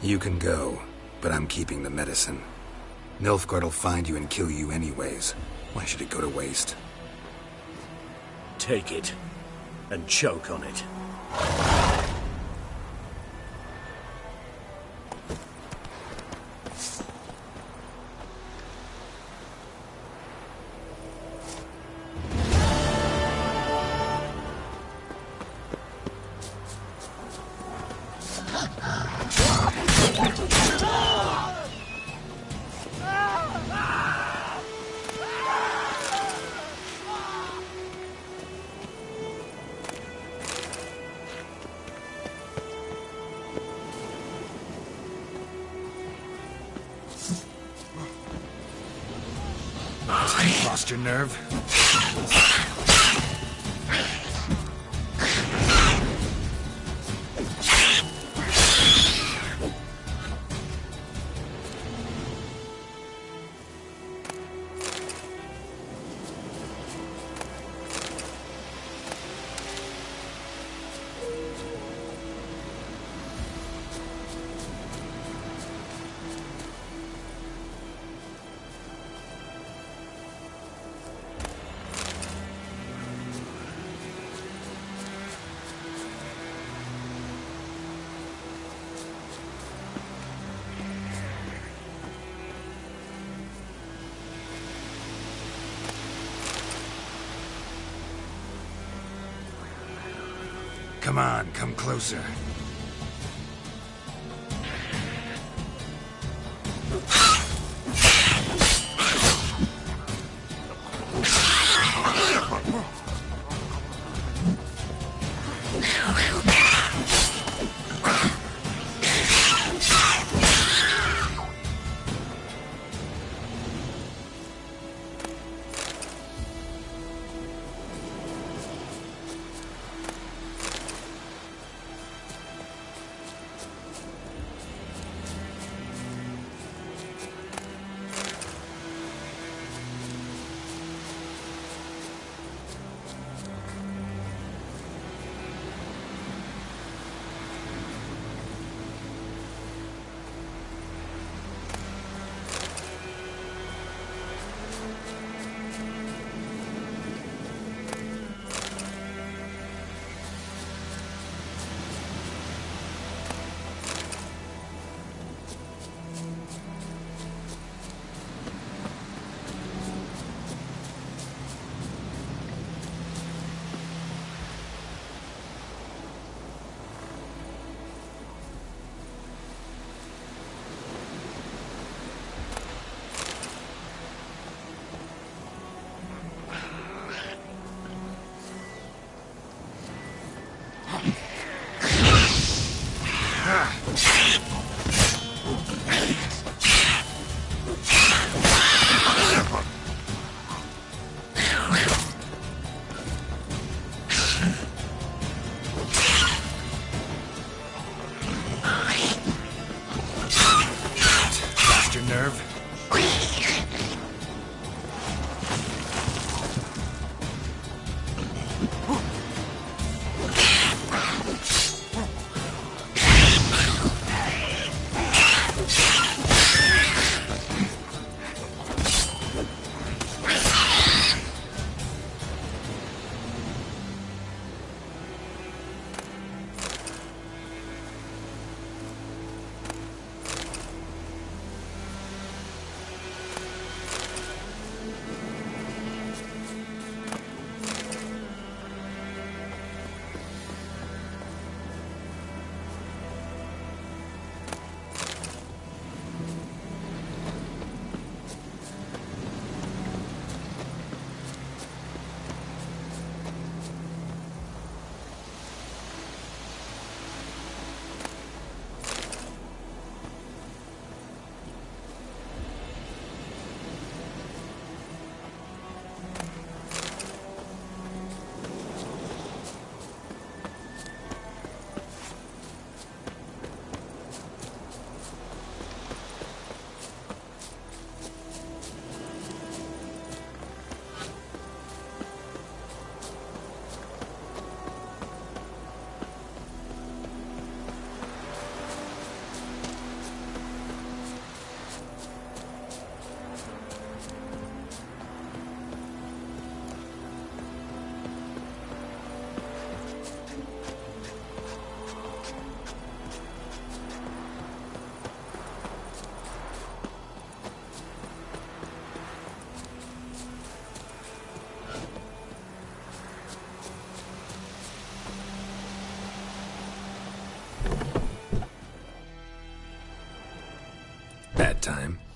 You can go, but I'm keeping the medicine. Nilfgaard will find you and kill you anyways. Why should it go to waste? Take it, and choke on it. Lost your nerve? Come on, come closer.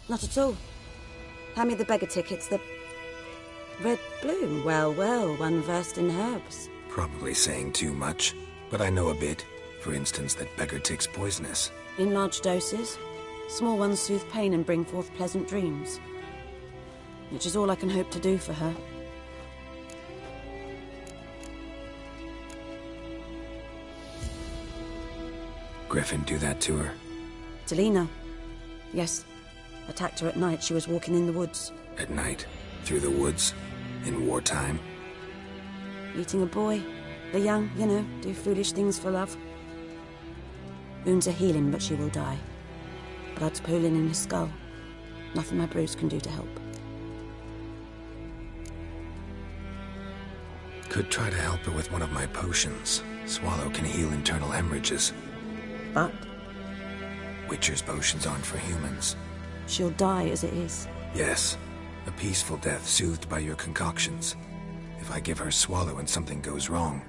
Not at all. Hand me the beggar tickets, the... Red bloom. Well, well, one versed in herbs. Probably saying too much, but I know a bit. For instance, that beggar tick's poisonous. In large doses. Small ones soothe pain and bring forth pleasant dreams. Which is all I can hope to do for her. Griffin do that to her? Delina. Yes. Attacked her at night. She was walking in the woods. At night? Through the woods? In wartime? Eating a boy. The young, you know, do foolish things for love. Wounds are healing, but she will die. Blood's pooling in his skull. Nothing my brews can do to help. Could try to help her with one of my potions. Swallow can heal internal hemorrhages. But Witcher's potions aren't for humans. she'll die as it is. Yes. A peaceful death soothed by your concoctions. If I give her Swallow and something goes wrong,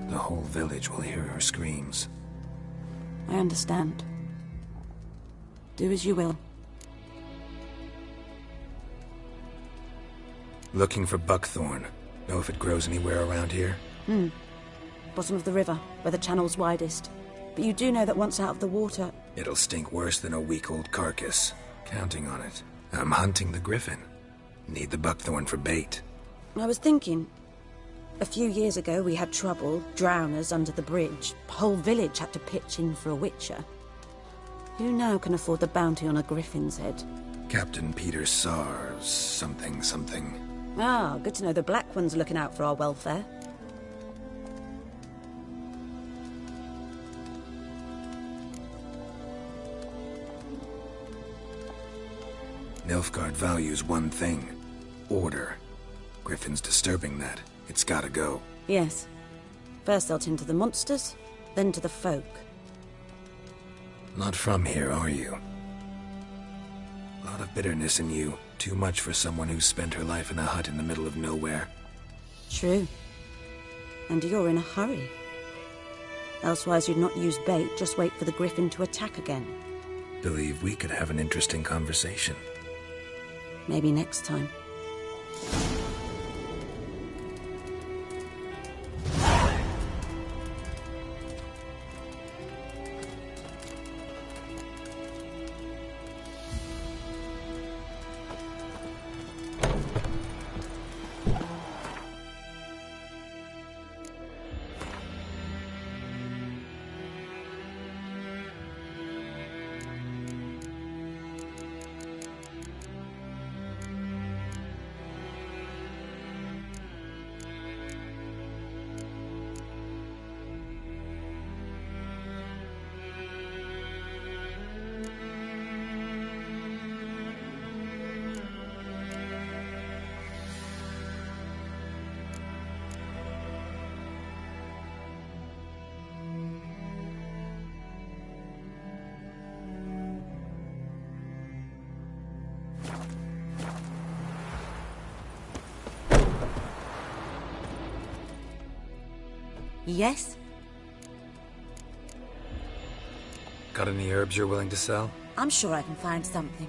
the whole village will hear her screams. I understand. Do as you will. Looking for buckthorn. Know if it grows anywhere around here? Bottom of the river, where the channel's widest. But you do know that once out of the water... It'll stink worse than a week-old carcass. Counting on it. I'm hunting the griffin. Need the buckthorn for bait. I was thinking... A few years ago we had trouble, drowners under the bridge. Whole village had to pitch in for a witcher. Who now can afford the bounty on a griffin's head? Captain Peter Sars, something. Ah, good to know the Black One's looking out for our welfare. Nilfgaard values one thing. Order. Griffin's disturbing that. It's gotta go. Yes. First they'll tend to the monsters, then to the folk. Not from here, are you? A lot of bitterness in you. Too much for someone who's spent her life in a hut in the middle of nowhere. True. And you're in a hurry. Elsewise you'd not use bait, just wait for the griffin to attack again. Believe we could have an interesting conversation. Maybe next time. Yes? Got any herbs you're willing to sell? I'm sure I can find something.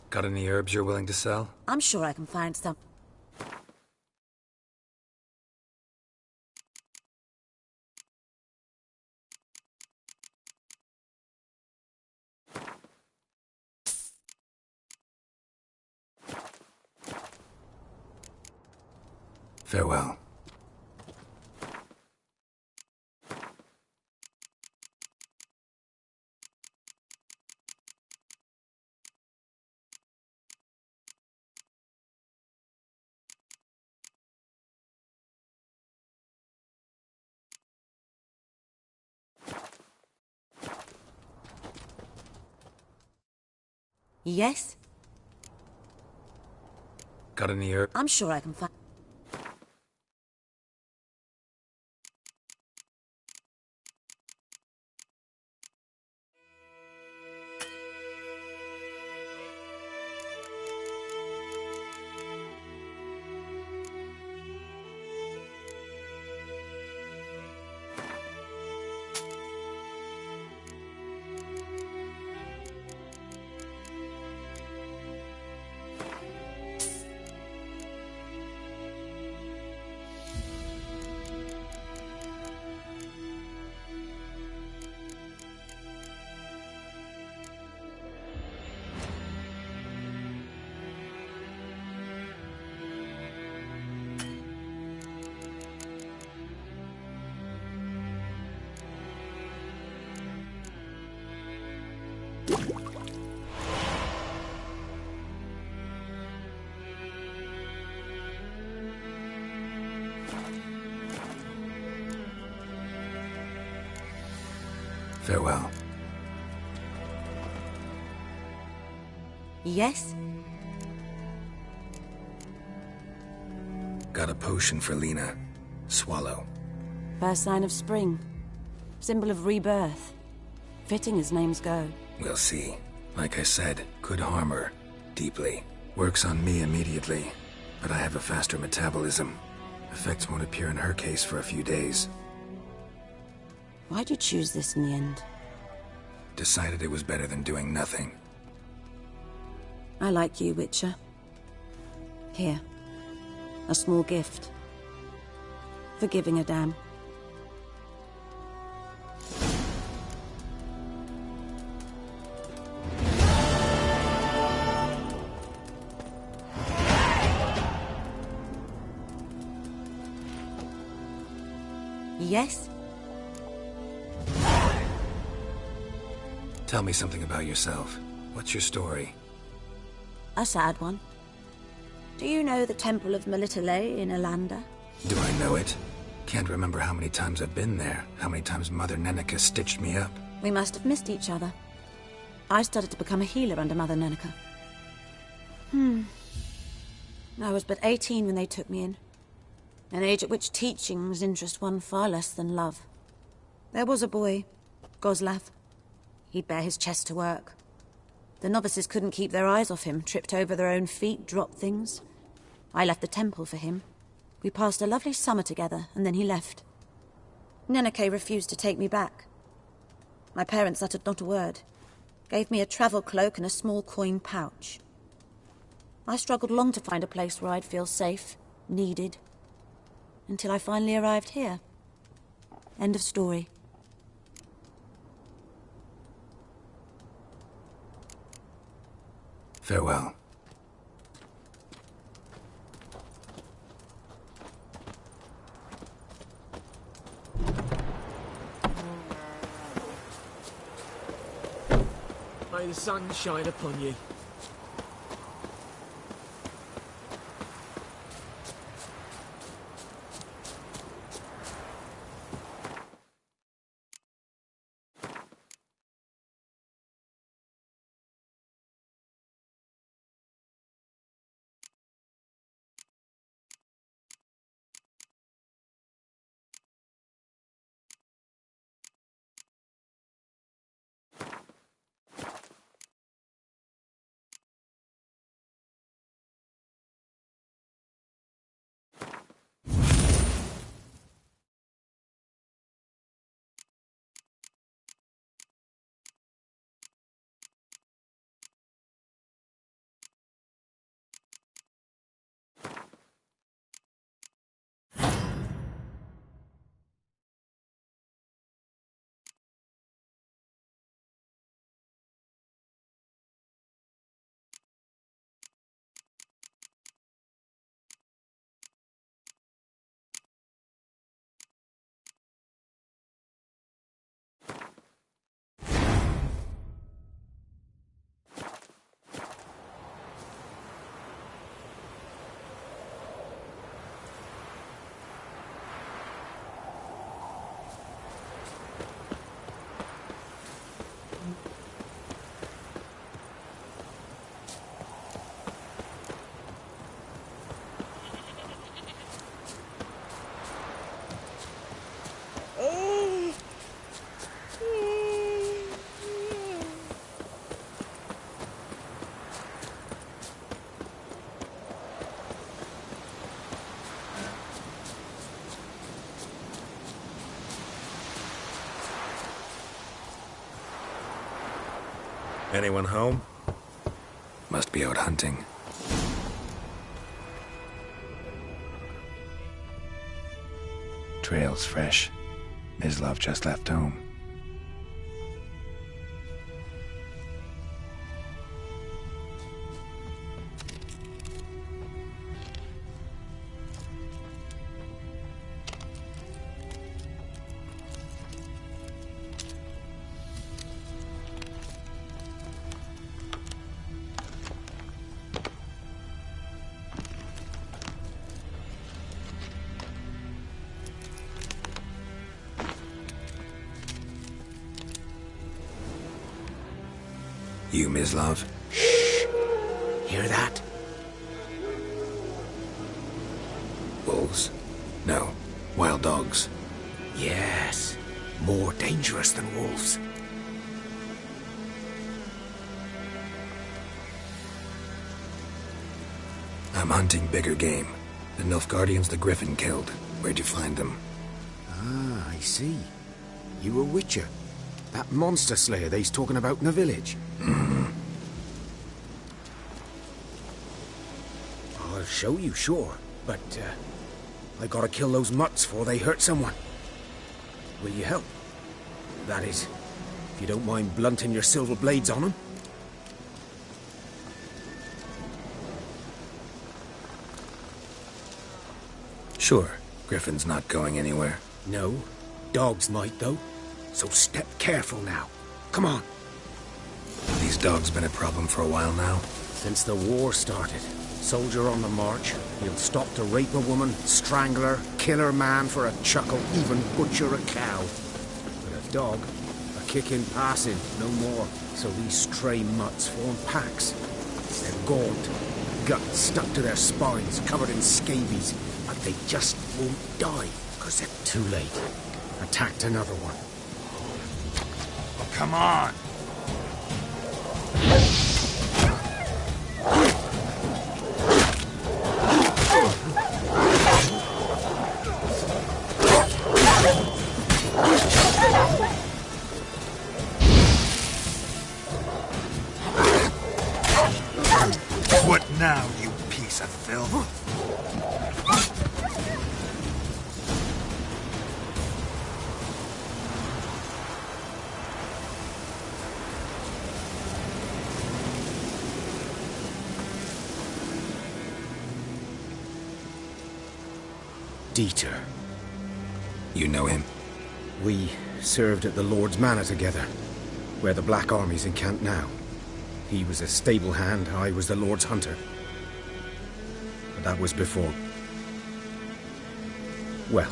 Got any herbs you're willing to sell? I'm sure I can find some. Farewell. Yes? Got any herb? I'm sure I can find... Farewell. Yes? Got a potion for Lena. Swallow. First sign of spring. Symbol of rebirth. Fitting as names go. We'll see. Like I said, could harm her. Deeply. Works on me immediately. But I have a faster metabolism. Effects won't appear in her case for a few days. Why'd you choose this in the end? Decided it was better than doing nothing. I like you, Witcher. Here. A small gift. For giving a damn. Yes? Tell me something about yourself. What's your story? A sad one. Do you know the Temple of Melitele in Alanda? Do I know it? Can't remember how many times I've been there, how many times Mother Neneka stitched me up. We must have missed each other. I started to become a healer under Mother Neneka. I was but 18 when they took me in. An age at which teachings interest one far less than love. There was a boy, Goslav. He'd bare his chest to work. The novices couldn't keep their eyes off him, tripped over their own feet, dropped things. I left the temple for him. We passed a lovely summer together, and then he left. Neneke refused to take me back. My parents uttered not a word. Gave me a travel cloak and a small coin pouch. I struggled long to find a place where I'd feel safe, needed. Until I finally arrived here. End of story. Farewell. May the sun shine upon you. Anyone home? Must be out hunting. Trail's fresh. Mislav just left home. You, Mislav? Hear that? Wolves? No. Wild dogs. Yes. More dangerous than wolves. I'm hunting bigger game. The Nilfgaardians the Griffin killed. Where'd you find them? Ah, I see. You a witcher. That monster slayer they's talking about in the village. I'll show you, sure. But, I gotta kill those mutts before they hurt someone. Will you help? That is, if you don't mind blunting your silver blades on them. Sure. Griffin's not going anywhere. No. Dogs might, though. So step careful now. Come on. These dogs been a problem for a while now? Since the war started. Soldier on the march. He'll stop to rape a woman, strangle her, kill her man for a chuckle, even butcher a cow. But a dog, a kick in passing, no more. So these stray mutts form packs. They're gaunt, guts stuck to their spines, covered in scabies. But they just won't die, because they're too late. Attacked another one. Come on! What now, you piece of filth? Dieter. You know him? We served at the Lord's Manor together, where the Black Army's encamped now. He was a stable hand, I was the Lord's hunter. But that was before... well,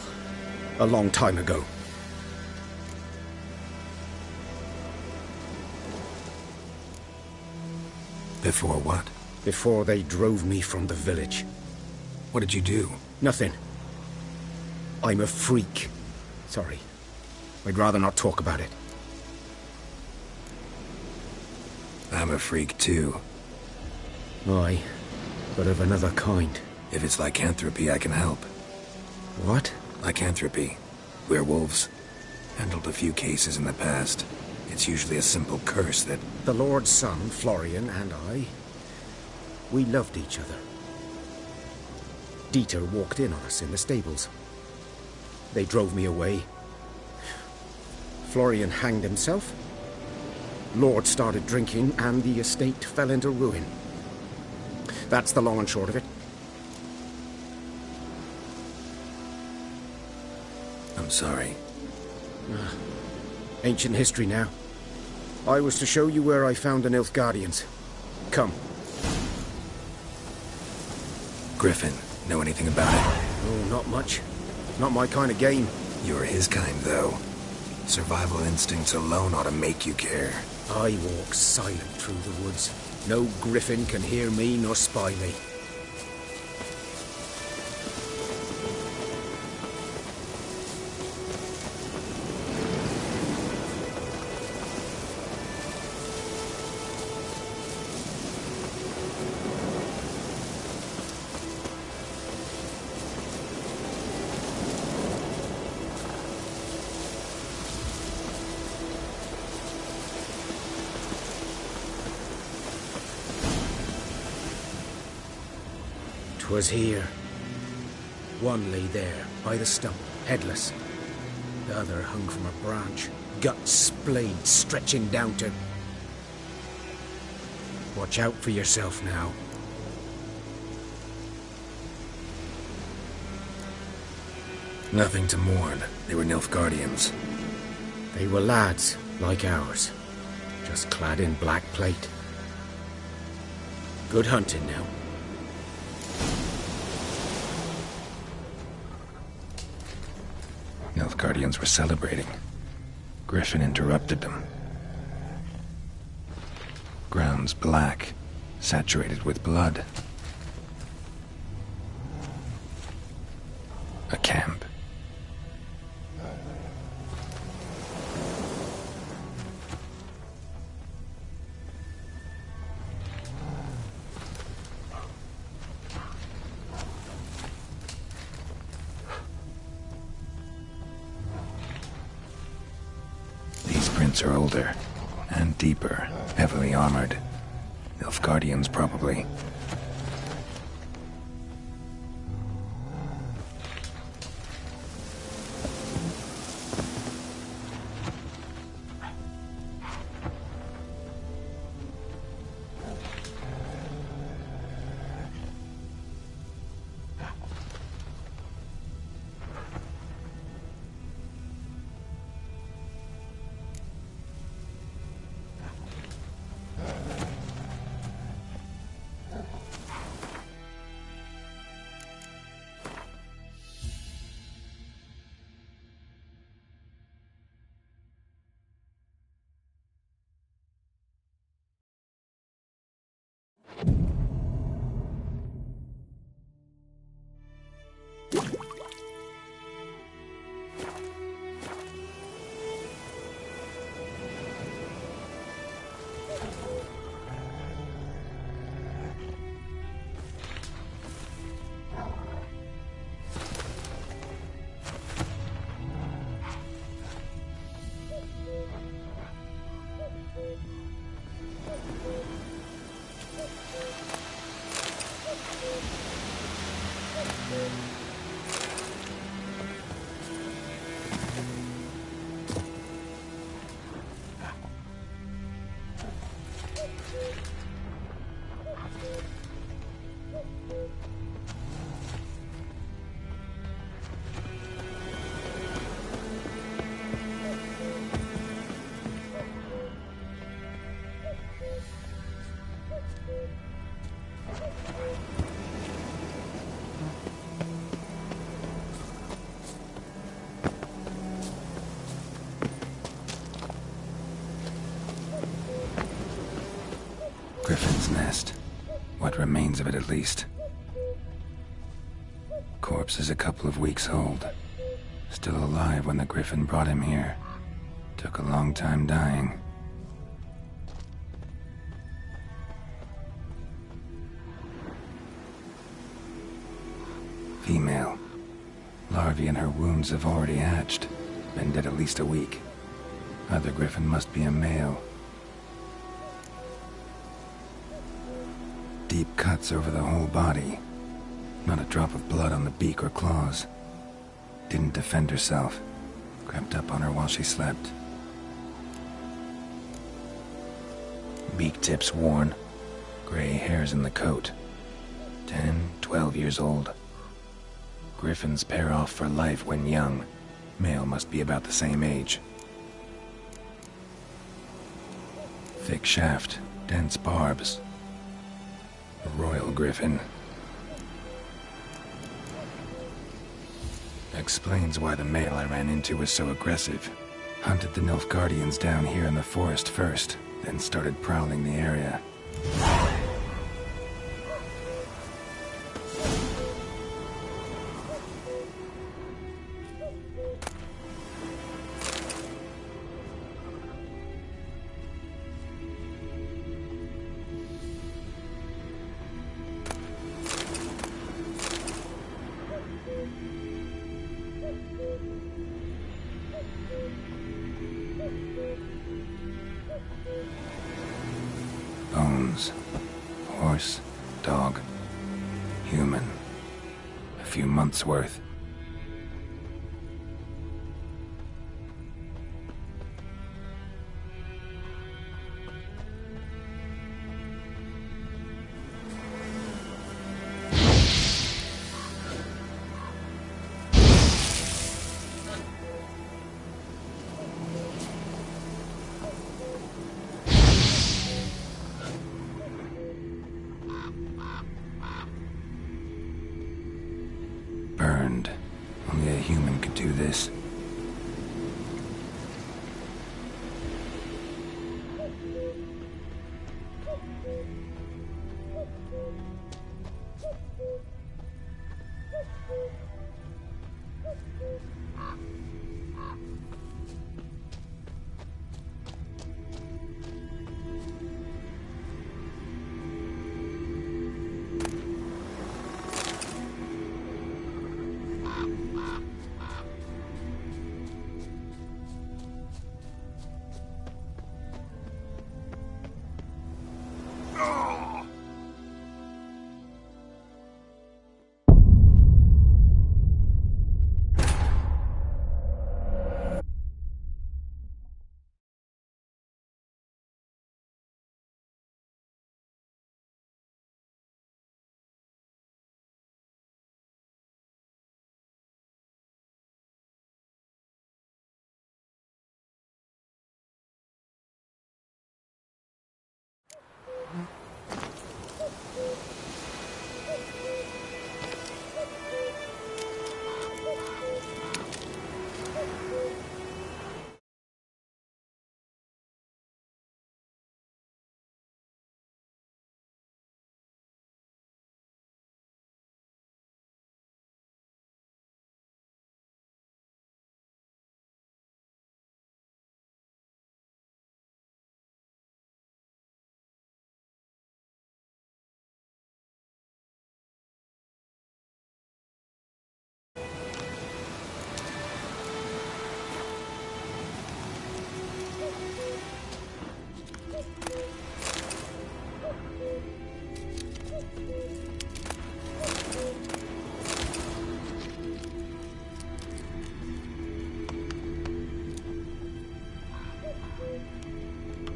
a long time ago. Before what? Before they drove me from the village. What did you do? Nothing. I'm a freak. Sorry. I'd rather not talk about it. I'm a freak too. Aye, but of another kind. If it's lycanthropy, I can help. What? Lycanthropy. Werewolves. Handled a few cases in the past. It's usually a simple curse that... The Lord's son, Florian, and I... we loved each other. Dieter walked in on us in the stables. They drove me away. Florian hanged himself. Lord started drinking, and the estate fell into ruin. That's the long and short of it. I'm sorry. Ancient history now. I was to show you where I found the Nilfgaardians. Come. Griffin, know anything about it? Oh, not much. Not my kind of game. You're his kind, though. Survival instincts alone ought to make you care. I walk silent through the woods. No griffin can hear me nor spy me. 'Twas here. One lay there, by the stump, headless. The other hung from a branch, guts splayed, stretching down to... Watch out for yourself now. Nothing to mourn. They were Nilfgaardians. They were lads, like ours, just clad in black plate. Good hunting now. Nilfgaardians were celebrating. Griffin interrupted them. Grounds black, saturated with blood. A camp. These prints are older and deeper, heavily armored. Nilfgaardians, probably. Griffin's nest. What remains of it, at least. Corpse is a couple of weeks old. Still alive when the Griffin brought him here. Took a long time dying. Female. Larvae in her wounds have already hatched. Been dead at least a week. Other Griffin must be a male. Deep cuts over the whole body. Not a drop of blood on the beak or claws. Didn't defend herself. Crept up on her while she slept. Beak tips worn. Gray hairs in the coat. 10, 12 years old. Griffins pair off for life when young. Male must be about the same age. Thick shaft, dense barbs. A royal griffin. Explains why the male I ran into was so aggressive. Hunted the Nilfgaardians down here in the forest first, then started prowling the area. Bones. Horse, dog, human. few months' worth. Burned. Only a human could do this.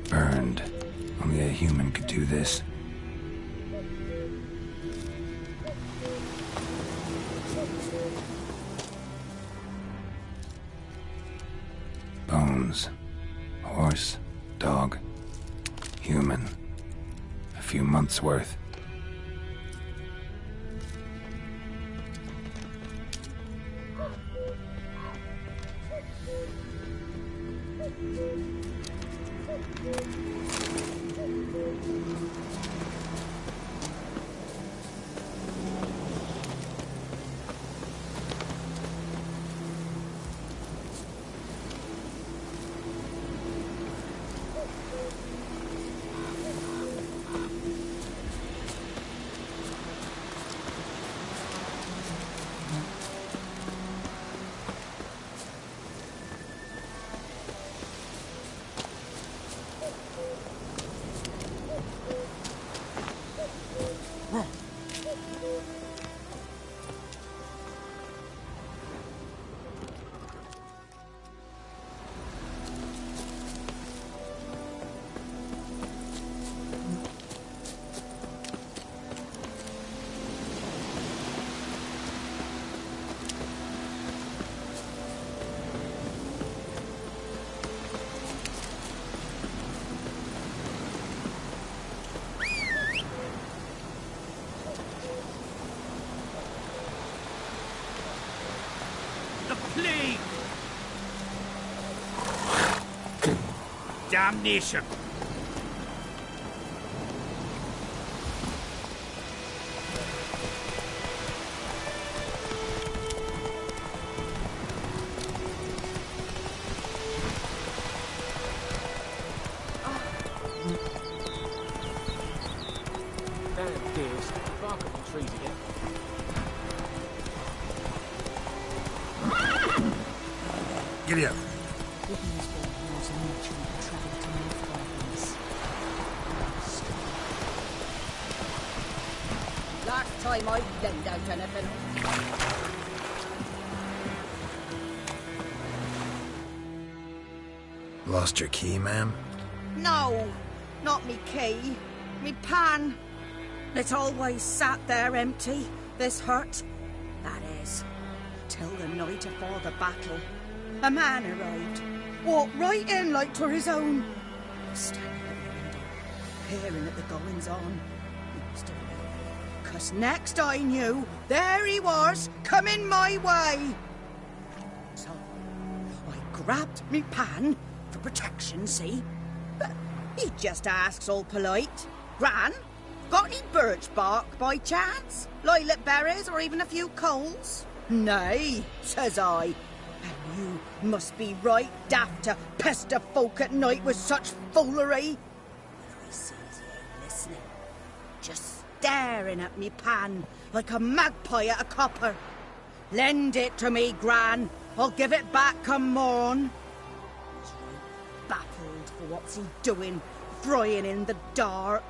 Burned. Only a human could do this. Bones. Horse. Dog. Human. A few months' worth. Plague! Damnation! Damn deers. Bark up the trees again. Giddy up. Like time I lend out anything. Lost your key, ma'am? No, not me key. Me pan. It always sat there empty, this hut. That is, till the night afore the battle. A man arrived, walked right in like 'twere his own. I was standing at the window, peering at the goings-on. He must have known, 'cause next I knew, there he was, coming my way. So, I grabbed me pan, for protection, see? But he just asks all polite, Gran, got any birch bark by chance? Lilac berries or even a few coals? Nay, says I. And you must be right daft to pester folk at night with such foolery. But I sees he ain't listening. Just staring at me pan like a magpie at a copper. Lend it to me, Gran. I'll give it back come morn. He's right baffled for what's he doing, frying in the dark.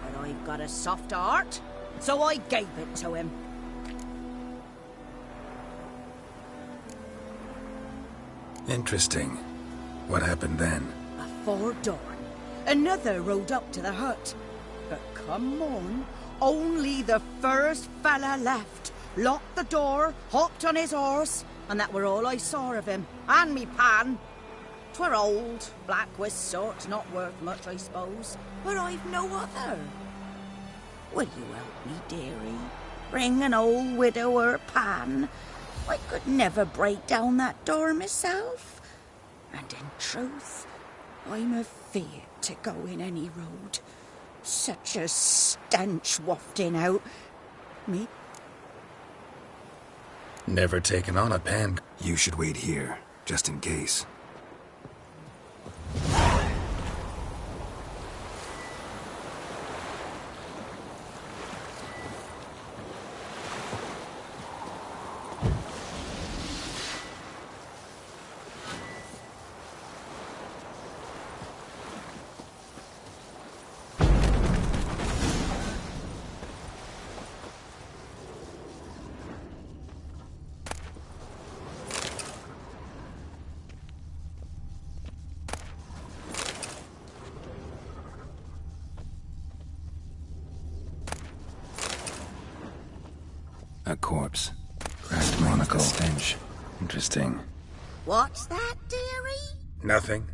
But I've got a soft heart, so I gave it to him. Interesting. What happened then? Afore dawn, another rode up to the hut. But come on, only the first fella left. Locked the door, hopped on his horse, and that were all I saw of him. And me pan. 'Twere old, black with soot, not worth much, I suppose. But I've no other. Will you help me, dearie? Bring an old widower pan. I could never break down that door myself. And in truth, I'm afeard to go in any road. Such a stench wafting out. Me. Never taken on a pan. You should wait here, just in case. A corpse. Cracked monocle. Stench. Interesting. What's that, dearie? Nothing.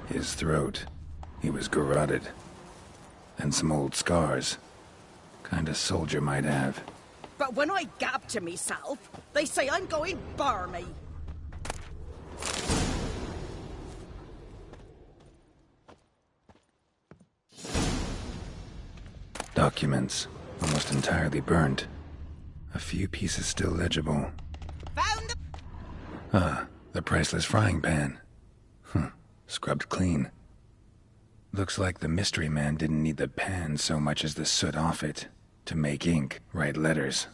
His throat. He was garroted. And some old scars. Kinda soldier might have. But when I gab to myself, they say I'm going barmy. Documents. Almost entirely burnt. A few pieces still legible. Found the... Ah, the priceless frying pan. Scrubbed clean. Looks like the mystery man didn't need the pan so much as the soot off it to make ink, write letters.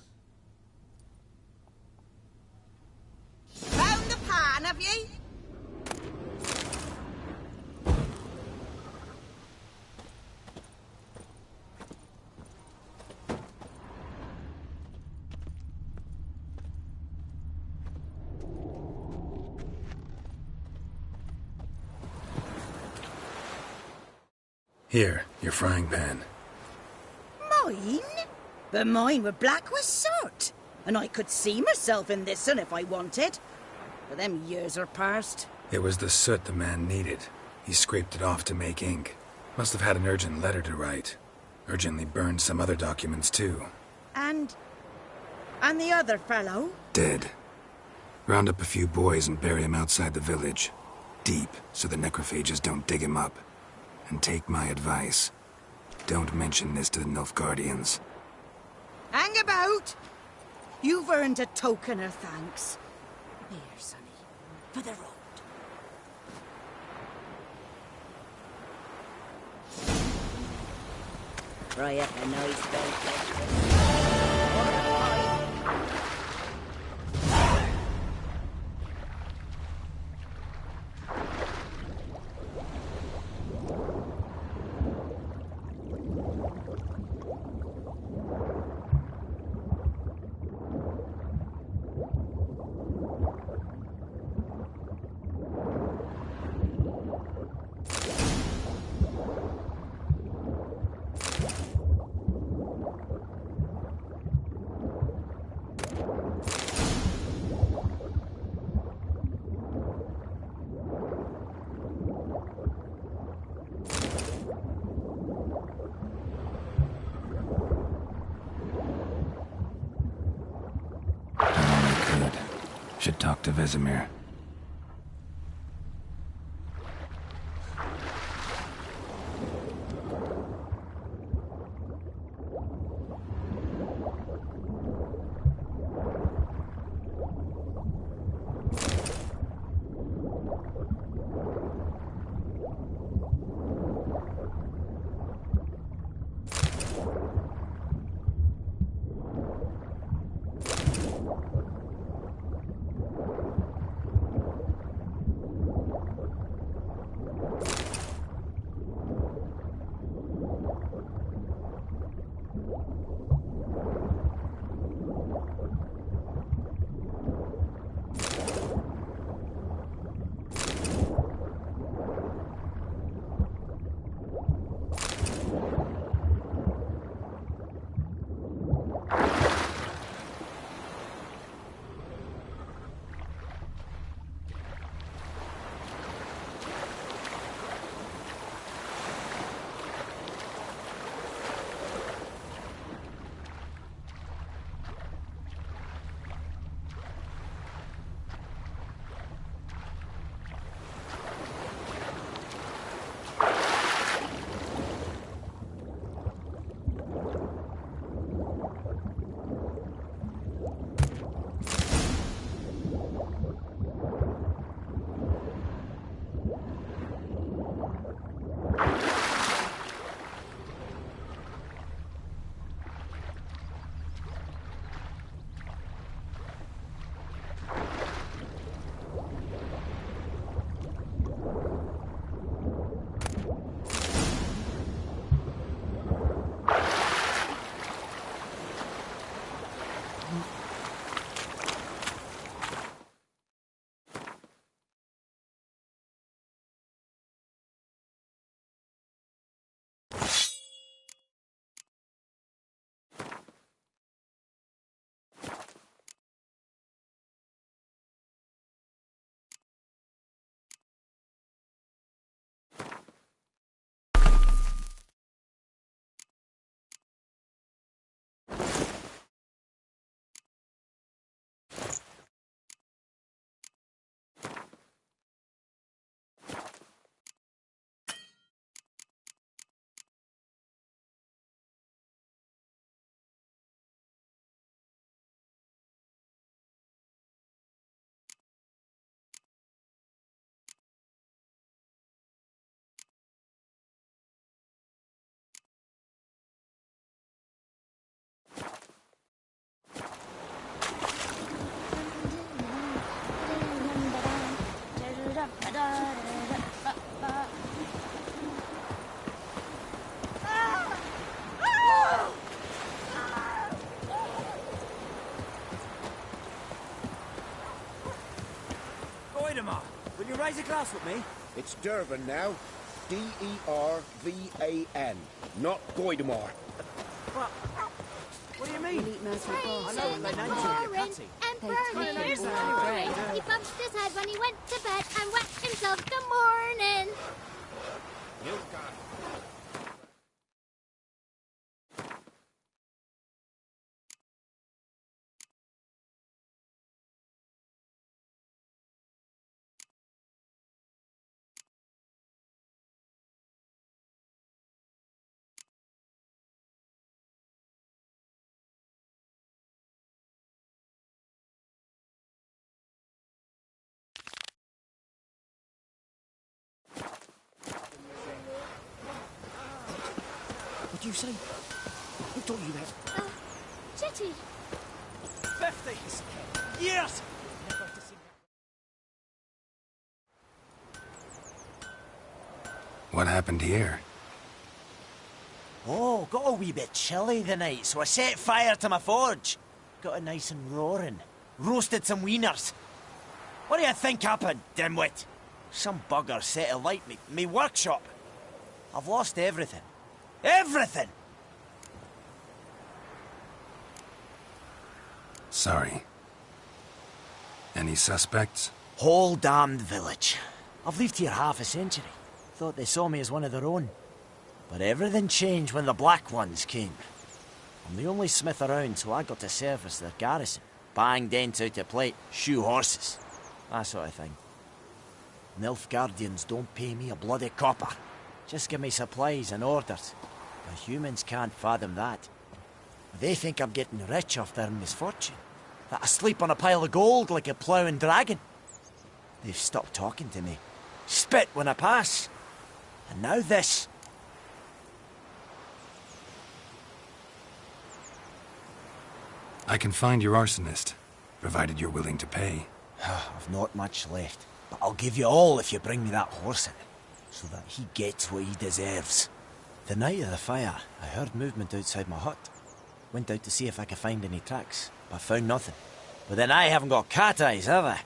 Found the pan, have ye? Here, your frying pan. Mine? But mine were black with soot. And I could see myself in this one if I wanted. But them years are past. It was the soot the man needed. He scraped it off to make ink. Must have had an urgent letter to write. Urgently burned some other documents too. And the other fellow? Dead. Round up a few boys and bury him outside the village. Deep, so the necrophages don't dig him up. And take my advice. Don't mention this to the Nilfgaardians. Hang about! You've earned a token of thanks. Here, sonny, for the road. Fry up a nice belt. Should talk to Vesemir. Will you raise a glass with me? It's Dervan now. D-E-R-V-A-N. Not Goidemar. What do you mean? Elite mercenary I boss. know what they named you. Orin and Bernie. He bumped his head when he went to bed and wet himself the morning. What do you say? Who taught you that? Chitty. 50s! Years! What happened here? Oh, got a wee bit chilly the night, so I set fire to my forge. Got it nice and roaring. Roasted some wieners. What do you think happened, dimwit? Some bugger set alight me workshop. I've lost everything. Everything! Sorry. Any suspects? Whole damned village. I've lived here half a century. Thought they saw me as one of their own. But everything changed when the Black Ones came. I'm the only smith around, so I got to service their garrison. bang dents out of plate, shoe horses, that sort of thing. Nilfgaardians don't pay me a bloody copper. Just give me supplies and orders. But humans can't fathom that. They think I'm getting rich off their misfortune. That I sleep on a pile of gold like a ploughing dragon. They've stopped talking to me. Spit when I pass. And now this. I can find your arsonist, provided you're willing to pay. I've not much left, but I'll give you all if you bring me that horse in, so that he gets what he deserves. The night of the fire, I heard movement outside my hut. Went out to see if I could find any tracks, but found nothing. But then I haven't got cat eyes, have I?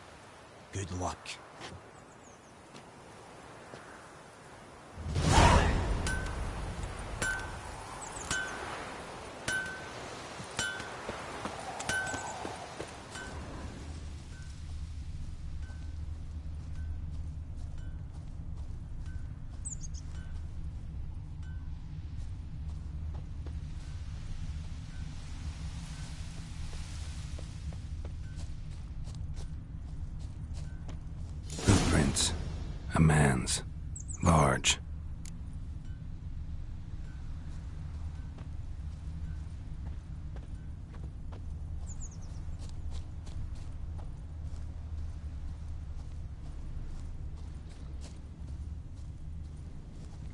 Good luck. Footprints. A man's. Large.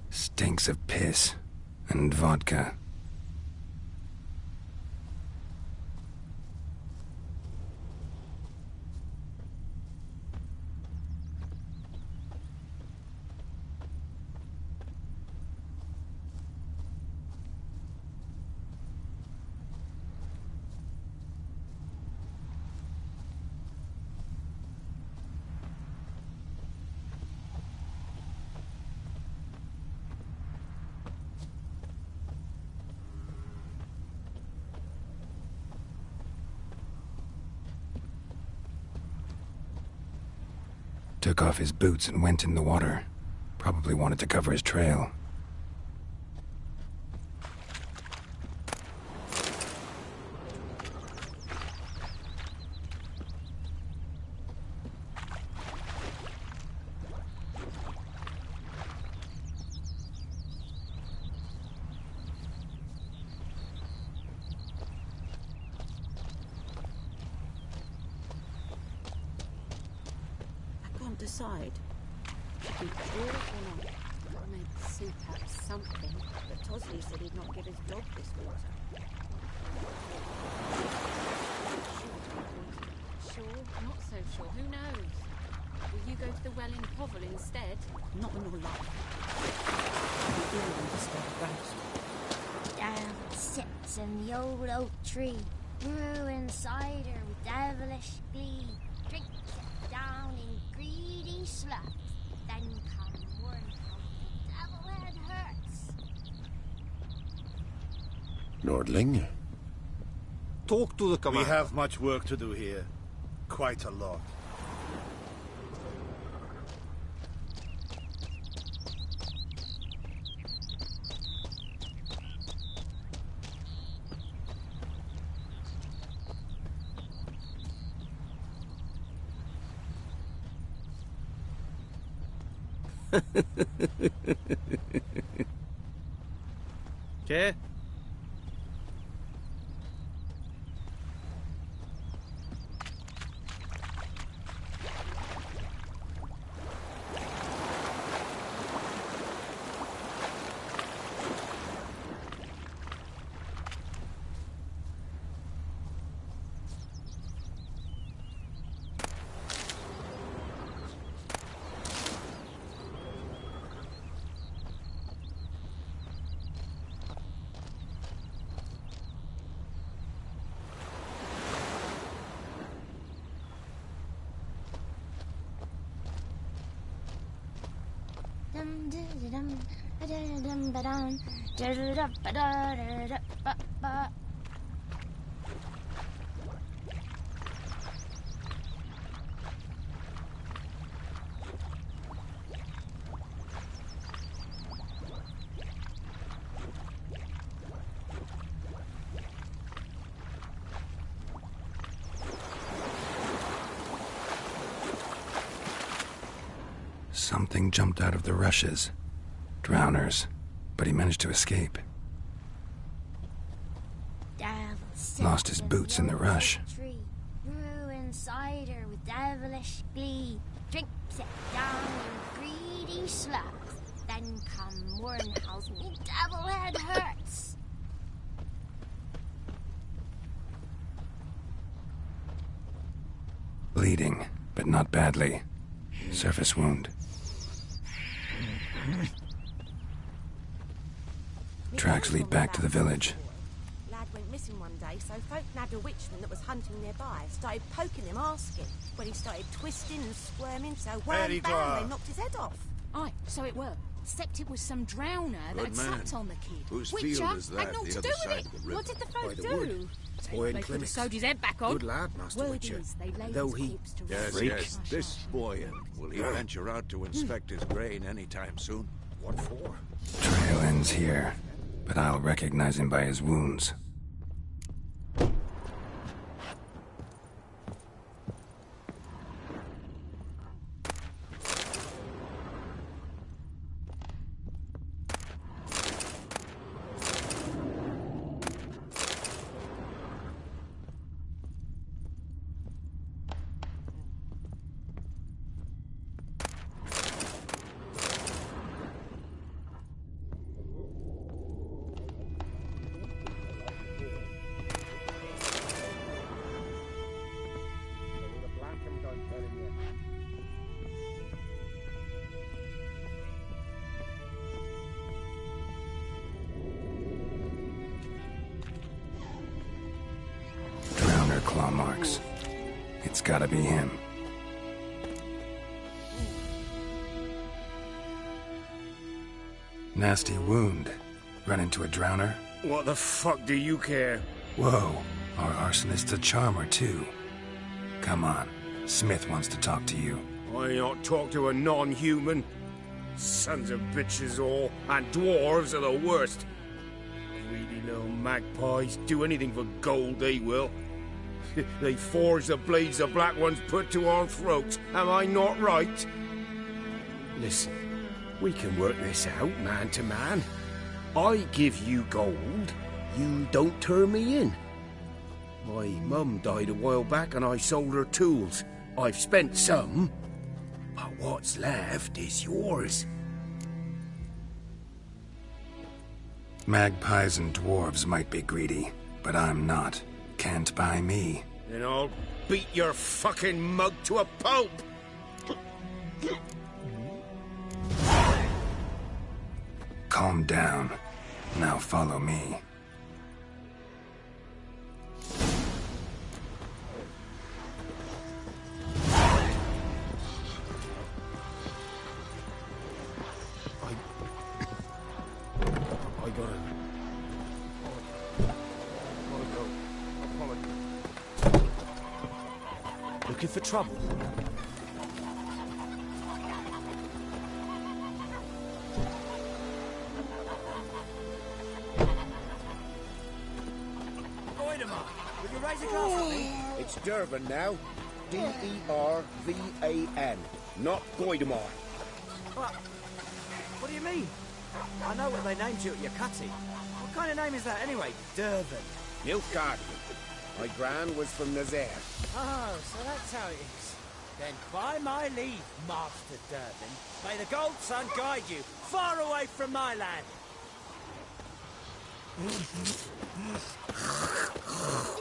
Stinks of piss. And vodka. Took off his boots and went in the water. Probably wanted to cover his trail. Decide. Should we draw or not? I'll make soup out of something. But Tosley said he'd not give his dog this water. Sure, not so sure. Who knows? Will you go to the well in Povell instead? Not on your life. We do want to start Down sits in the old oak tree, brewing cider with devilish glee. Drinks it down in greedy sluts, then come warn how the devil head hurts. Nordling? Talk to the commander. We have much work to do here. Quite a lot. ¿Qué? Something jumped out of the rushes. Drowners. But he managed to escape. Lost his boots in the rush. Brew cider with devilish glee. Drinks it down in greedy sloth. Then come morn how's me devil head hurts. Bleeding, but not badly. Surface wound. Tracks lead back to the village. Lad went missing one day, so folk nabbed a witchman that was hunting nearby. Started poking him, asking. When he started twisting and squirming, so Very wham bam, glad. they knocked his head off. Aye, so it were. Except it was some drowner that Good had man. sucked on the kid. Whose Witcher field is that, had naught the to other do side with of it. the river? What did the By folk the do? wood. Boy in They could have clinics. sewed his head back on. Good lad, Master Word Witcher. is they laid Though his he... corpse to Yes, rest. yes, this boy. Will he venture out to inspect his grain anytime soon? What for? Trail ends here, but I'll recognize him by his wounds. Drowner claw marks. It's gotta be him. Nasty wound. Run into a drowner? What the fuck do you care? Whoa, our arsonist's a charmer too. Come on, Smith wants to talk to you. I not talk to a non-human. Sons of bitches all, and dwarves are the worst. Greedy little magpies do anything for gold, they will. They forge the blades the black ones put to our throats. Am I not right? Listen, we can work this out man to man. I give you gold, you don't turn me in. My mum died a while back and I sold her tools. I've spent some, but what's left is yours. Magpies and dwarves might be greedy, but I'm not. Can't buy me. Then I'll beat your fucking mug to a pulp! Calm down. Now follow me. I gotta... Looking for trouble? Would you raise a glass for me? It's Dervan now. D-E-R-V-A-N. Not Goidemar. What do you mean? I know what they named you at your cutty. What kind of name is that anyway? Dervan. Nilfgaardian. My gran was from Nazaire. Oh, so that's how it is. Then by my leave, Master Dervan, may the Gold Sun guide you far away from my land.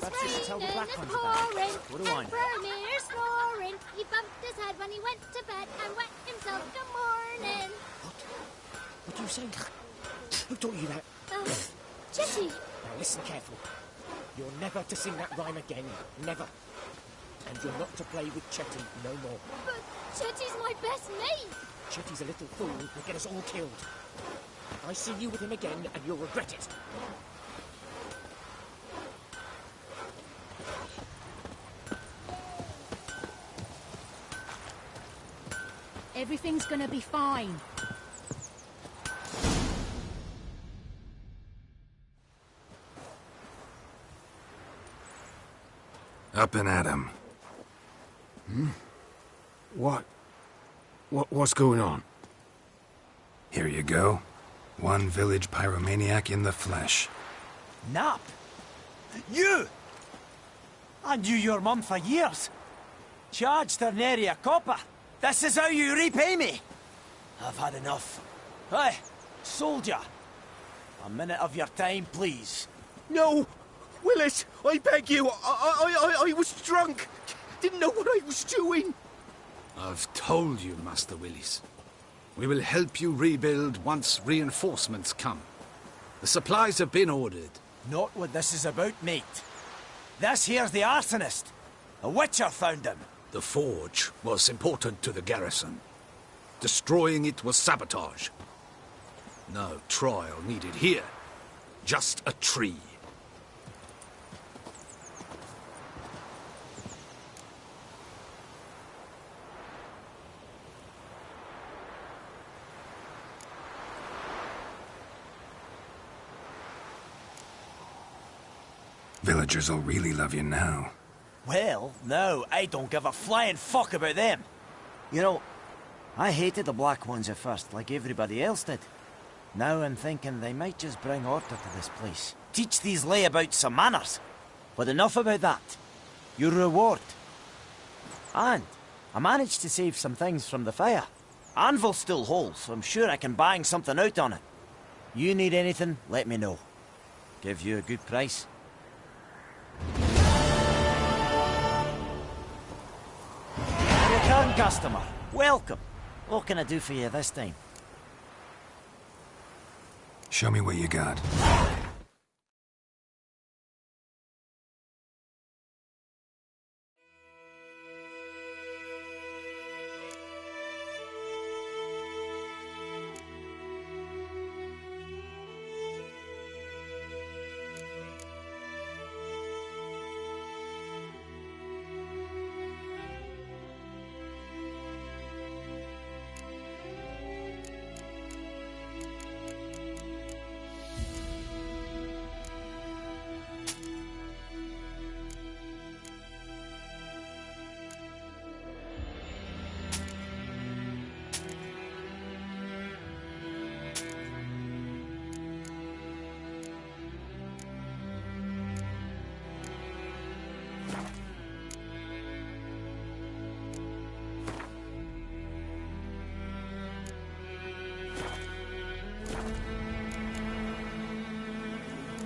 Perhaps you should tell the Black Ones about it. What do I know? Vermeer snoring. He bumped his head when he went to bed and wet himself till morning. What do you say? Who taught you that? Chitty. Now listen carefully. You're never to sing that rhyme again. Never. And you're not to play with Chetty no more. But Chitty's my best mate. Chetty's a little fool who'll get us all killed. I see you with him again and you'll regret it. Everything's gonna be fine. Up and at him. What What's going on? Here you go. One village pyromaniac in the flesh. Nap? You! I knew your mum for years. Charged her nary a copper. This is how you repay me. I've had enough. Hey, soldier. A minute of your time, please. No! Willis, I beg you. I was drunk. Didn't know what I was doing. I've told you, Master Willis. We will help you rebuild once reinforcements come. The supplies have been ordered. Not what this is about, mate. This here's the arsonist. A witcher found him. The forge was important to the garrison. Destroying it was sabotage. No trial needed here. Just a tree. Villagers will really love you now. Well, no, I don't give a flying fuck about them. You know, I hated the Black Ones at first, like everybody else did. Now I'm thinking they might just bring order to this place. Teach these layabouts some manners. But enough about that. Your reward. And I managed to save some things from the fire. Anvil's still whole, so I'm sure I can bang something out on it. You need anything, let me know. Give you a good price. Return customer, welcome. What can I do for you this time? Show me what you got.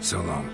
So long.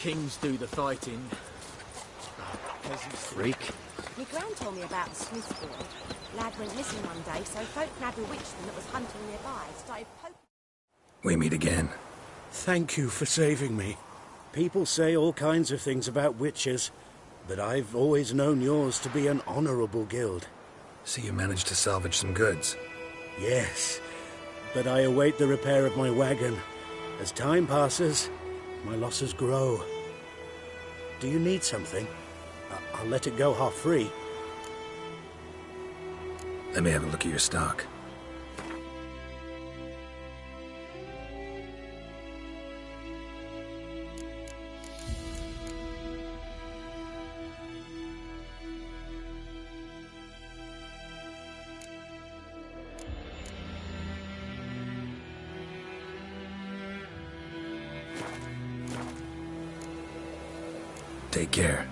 Kings do the fighting. Freak. My gran told me about the Smith boy. Lad went missing one day, so folk nabbed a witchman that was hunting nearby. Started poking... We meet again. Thank you for saving me. People say all kinds of things about witches, but I've always known yours to be an honourable guild. So you managed to salvage some goods? Yes, but I await the repair of my wagon. As time passes, my losses grow. Do you need something? I'll let it go half-free. Let me have a look at your stock. Take care.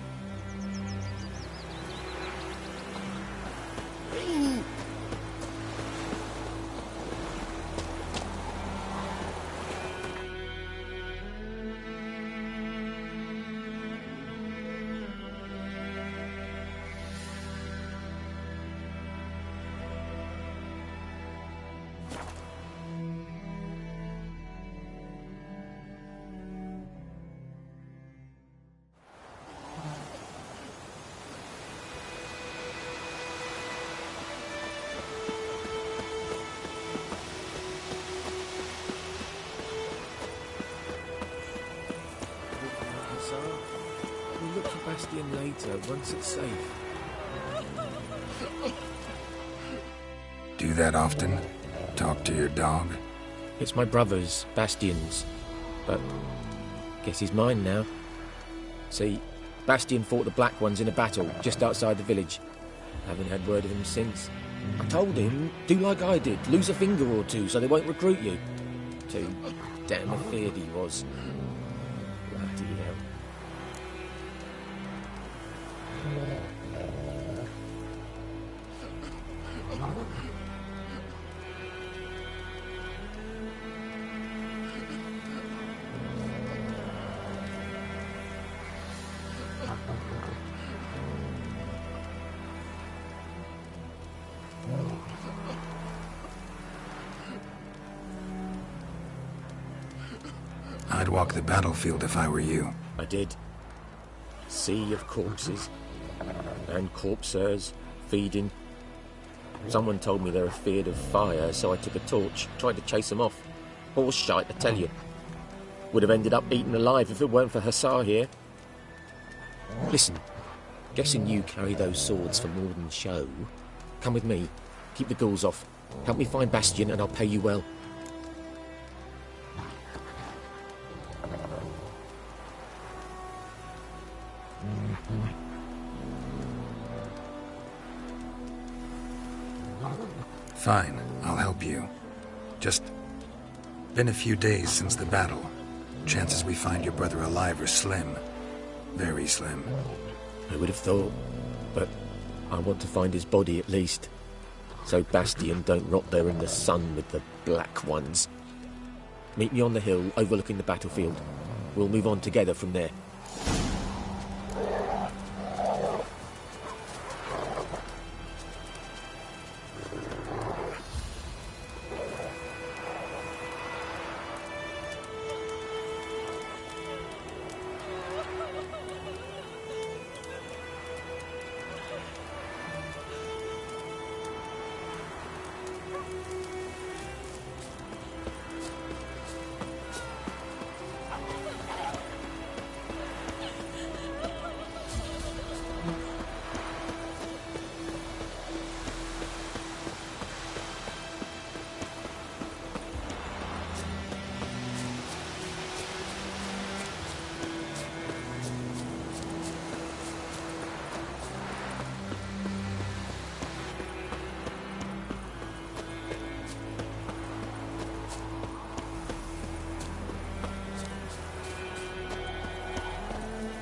We'll look for Bastion later, once it's safe. Do that often? Talk to your dog? It's my brother's, Bastion's. But guess he's mine now. See, Bastion fought the Black Ones in a battle just outside the village. Haven't had word of him since. I told him, do like I did, lose a finger or two so they won't recruit you. Too damn afeard he was. Bloody hell. I'd walk the battlefield if I were you. I did. Sea of corpses. And corpsers feeding. Someone told me they're afeard of fire, so I took a torch, tried to chase them off. Horse shite, I tell you. Would have ended up eaten alive if it weren't for Hussar here. Listen, guessing you carry those swords for more than show. Come with me. Keep the ghouls off. Help me find Bastion and I'll pay you well. Fine, I'll help you. Just been a few days since the battle. Chances we find your brother alive are slim. Very slim. I would have thought, but I want to find his body at least. So Bastion don't rot there in the sun with the Black Ones. Meet me on the hill overlooking the battlefield. We'll move on together from there.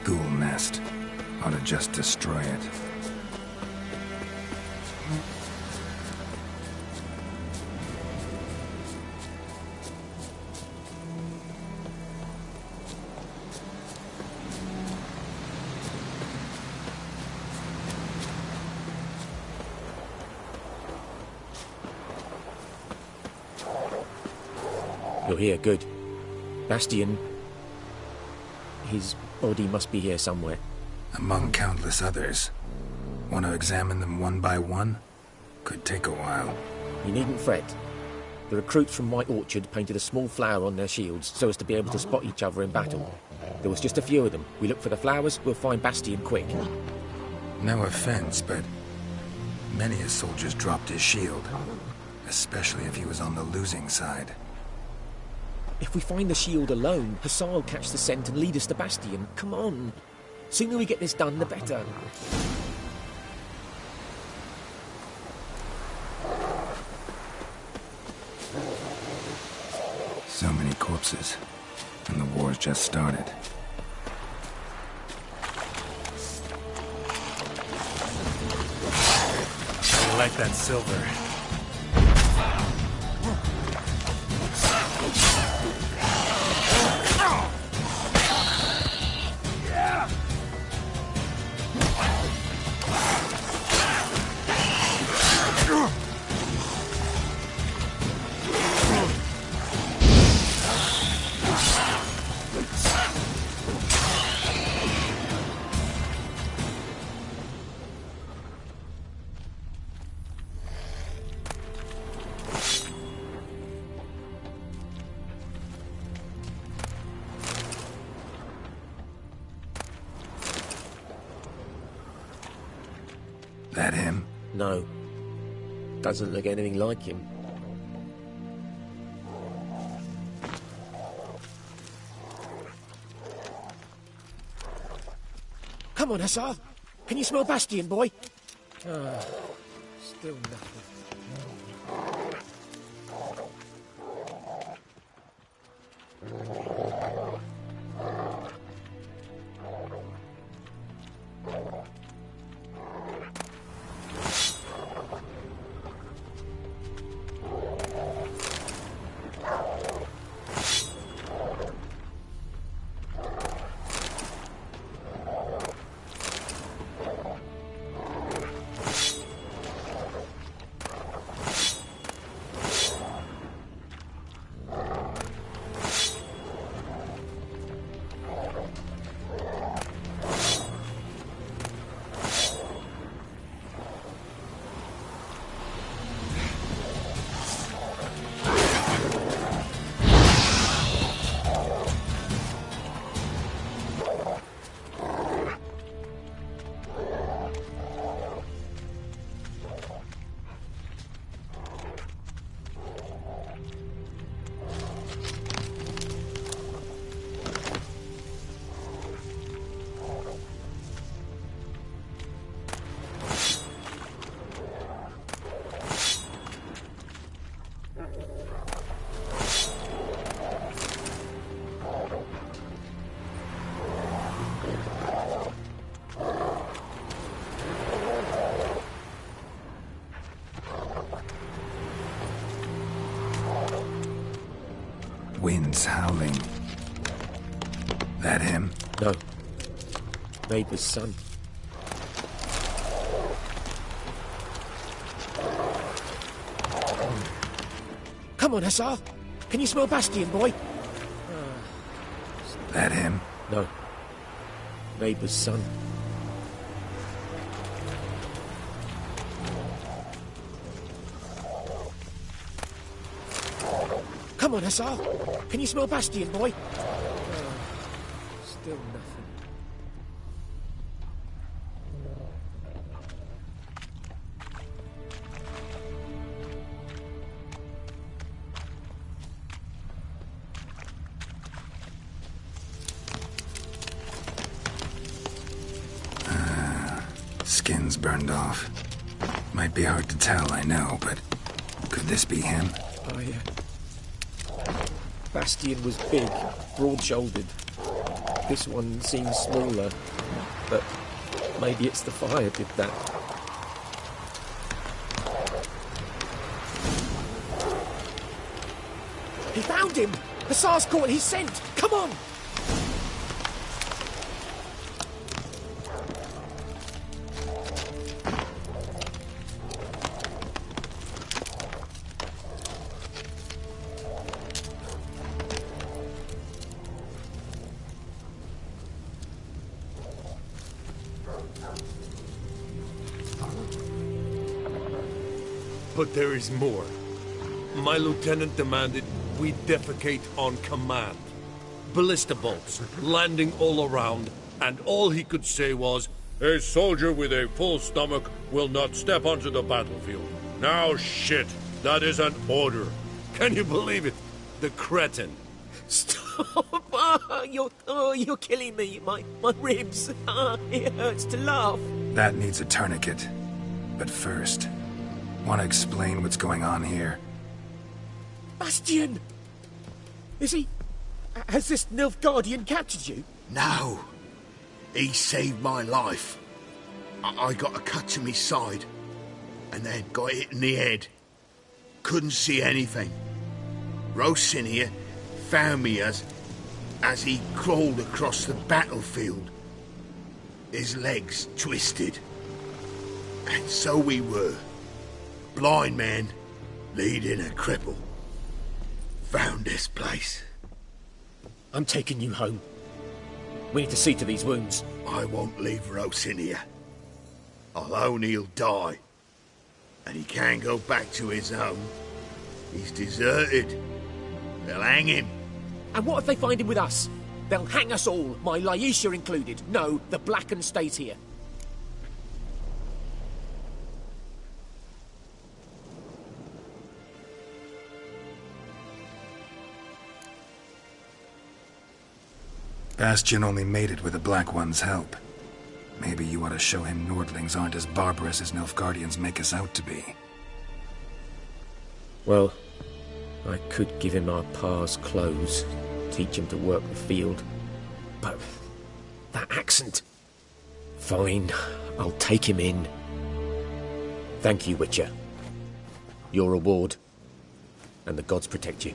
Ghoul nest. Ought to just destroy it. You're here, good. Bastian... His body must be here somewhere. Among countless others. Want to examine them one by one? Could take a while. You needn't fret. The recruits from White Orchard painted a small flower on their shields so as to be able to spot each other in battle. There was just a few of them. We look for the flowers, we'll find Bastian quick. No offense, but many a soldier's dropped his shield. Especially if he was on the losing side. If we find the shield alone, Hussar will catch the scent and lead us to Bastian. Come on. Sooner we get this done, the better. So many corpses. And the war's just started. I like that silver. That him? No. Doesn't look anything like him. Come on, Hussar. Can you smell Bastian, boy? Still nothing. Wind's howling. That him? No. Neighbour's son. Come on, Hussar. Can you smell Bastian, boy? That him? No. Neighbour's son. Come on, Hussar. Can you smell Bastian, boy? Still nothing. Skin's burned off. Might be hard to tell, I know, but could this be him? Oh, yeah. Bastian was big, broad-shouldered. This one seems smaller, but maybe it's the fire did that. He found him! Hussar's caught his scent! Come on! But there is more. My lieutenant demanded we defecate on command. Ballista bolts, landing all around, and all he could say was, "A soldier with a full stomach will not step onto the battlefield." Now shit, that is an order. Can you believe it? The cretin. Stop! You're killing me. My ribs. It hurts to laugh. That needs a tourniquet. But first, want to explain what's going on here? Bastian! Is he... Has this Nilfgaardian captured you? No. He saved my life. I got a cut to my side, and then got hit in the head. Couldn't see anything. Rosinia found me as he crawled across the battlefield. His legs twisted. And so we were. Blind man leading a cripple. Found this place. I'm taking you home. We need to see to these wounds. I won't leave Rosinia. I'll own he'll die. And he can't go back to his home. He's deserted. They'll hang him. And what if they find him with us? They'll hang us all, my Laisha included. No, the Blacken stays here. Bastian only made it with the Black One's help. Maybe you ought to show him Nordlings aren't as barbarous as Nilfgaardians make us out to be. Well, I could give him our pa's clothes, teach him to work the field. But that accent... Fine, I'll take him in. Thank you, Witcher. Your reward. And the gods protect you.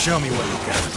Show me what you got.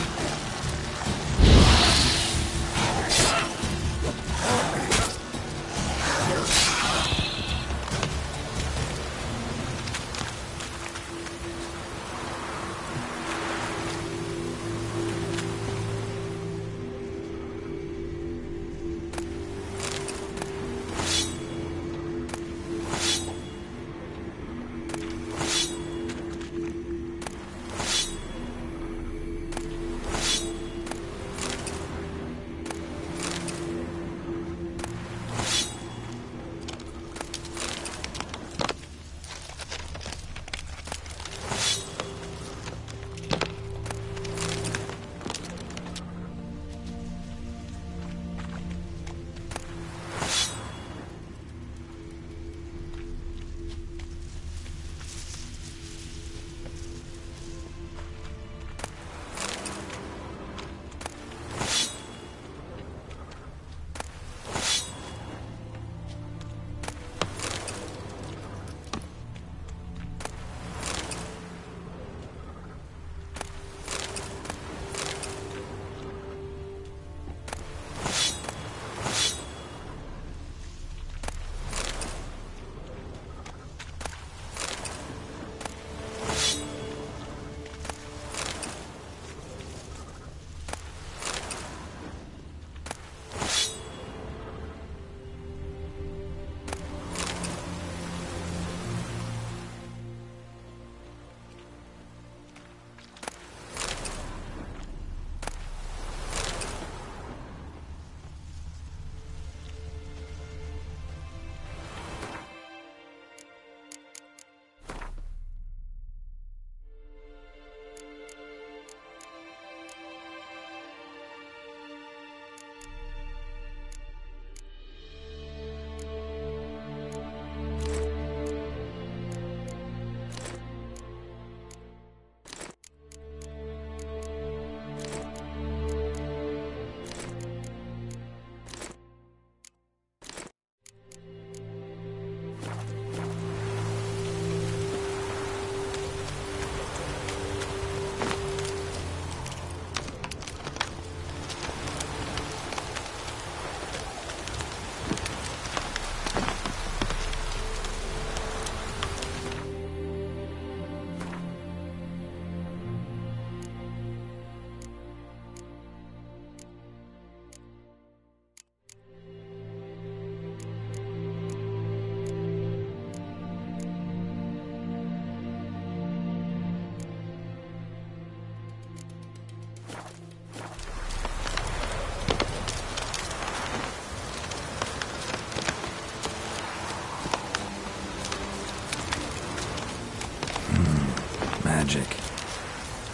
magic.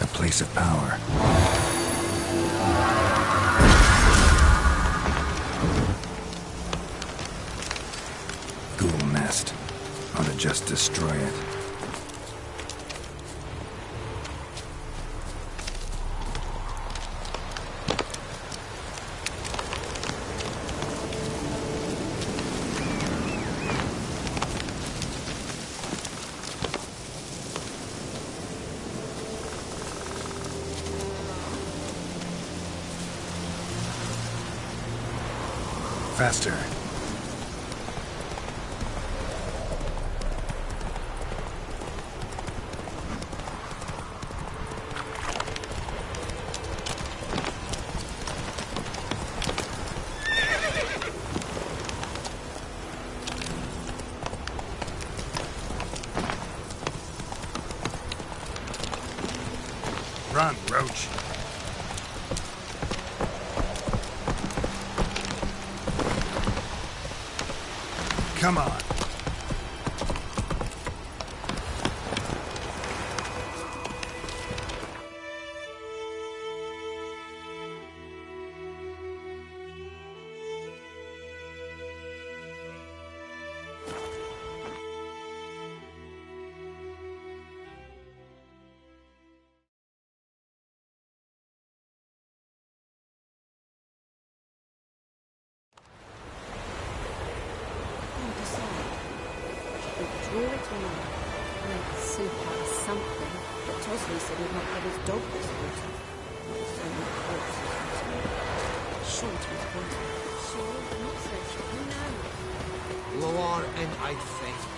A place of power. Ghoul nest. Ought to just destroy it. Faster. Run, Roach. Come on. Draw it or not. Make soup out of something. But Tosley said he'd not let his dog this water. Not so many corpses. Sure it was wanted. Sure, not so sure. Who knows? Lower and I think.